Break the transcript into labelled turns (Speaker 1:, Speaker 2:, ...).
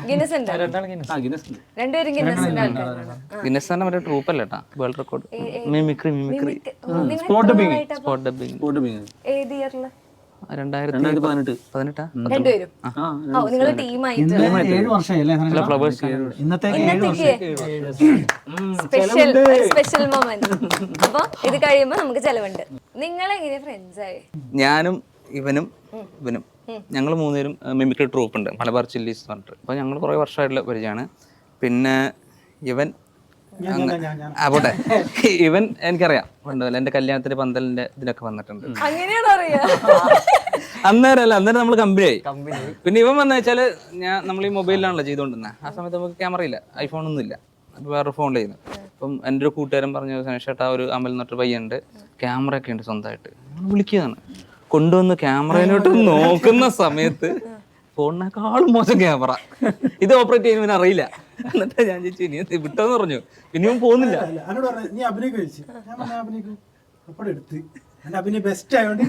Speaker 1: Guinness ഉണ്ടോ? രണ്ടുപേരും ഗിന്നസിന്റെ ആൾക്കാരാണ്.
Speaker 2: ഗിന്നസ് തന്നെ മറ്റേ ട്രൂപ്പ് അല്ല കേട്ടാ, world record. Mimicry spot dubbing
Speaker 1: ഏത് ഇയറില്?
Speaker 2: 2018.
Speaker 1: രണ്ടുപേരും നിങ്ങൾ ടീമായിട്ട്
Speaker 2: ഫ്ലവേഴ്സ്
Speaker 1: സ്പെഷ്യൽ മൊമെന്റ്. അപ്പൊ ഇത് കഴിയുമ്പോ നമുക്ക് ചെലവുണ്ട്. നിങ്ങളെങ്ങനെ ഫ്രണ്ട്സ് ആയി?
Speaker 2: ഞാനും ഇവനും ഞങ്ങൾ മൂന്നുപേരും മിമിക്രി ട്രൂപ്പ് ഉണ്ട്, മലബാർ ചില്ലീസ് എന്ന് പറഞ്ഞിട്ട്. അപ്പോൾ ഞങ്ങൾ കുറേ വർഷമായിട്ടുള്ള പരിചയമാണ്. പിന്നെ ഇവൻ പോട്ടെ, ഇവൻ എനിക്കറിയാം പണ്ടല്ല, എൻ്റെ കല്യാണത്തിന് പന്തലിൻ്റെ ഇതിനൊക്കെ വന്നിട്ടുണ്ട്.
Speaker 1: അങ്ങനെയാണോ അറിയാ?
Speaker 2: അന്നേരം നമ്മൾ കമ്പനിയായി. പിന്നെ ഇവൻ വന്നു വെച്ചാൽ നമ്മൾ ഈ മൊബൈലിലാണല്ലോ ചെയ്തുകൊണ്ടിരുന്നത്. ആ സമയത്ത് നമുക്ക് ക്യാമറ ഇല്ല, ഐഫോണൊന്നും ഇല്ല, വേറെ ഫോണിൽ ചെയ്യുന്നു. അപ്പം എൻ്റെ ഒരു കൂട്ടുകാരൻ പറഞ്ഞു, സനേഷേട്ടാ ഒരു അമൽ എന്നിട്ട് പയ്യുണ്ട്, ക്യാമറ ഒക്കെ ഉണ്ട് സ്വന്തമായിട്ട്. വിളിക്കുകയാണ്, കൊണ്ടുവന്ന് ക്യാമറയിലോട്ട് നോക്കുന്ന സമയത്ത് ഫോണിനേക്കാളും മോശം ക്യാമറ. ഇത് ഓപ്പറേറ്റ് ചെയ്യുന്നവന് അറിയില്ല. എന്നിട്ട് ഞാൻ ചോദിച്ചു ഇനി വിട്ടോന്ന് പറഞ്ഞു. പിന്നെയും പോകുന്നില്ല.
Speaker 3: ബെസ്റ്റ് ആയതുകൊണ്ട്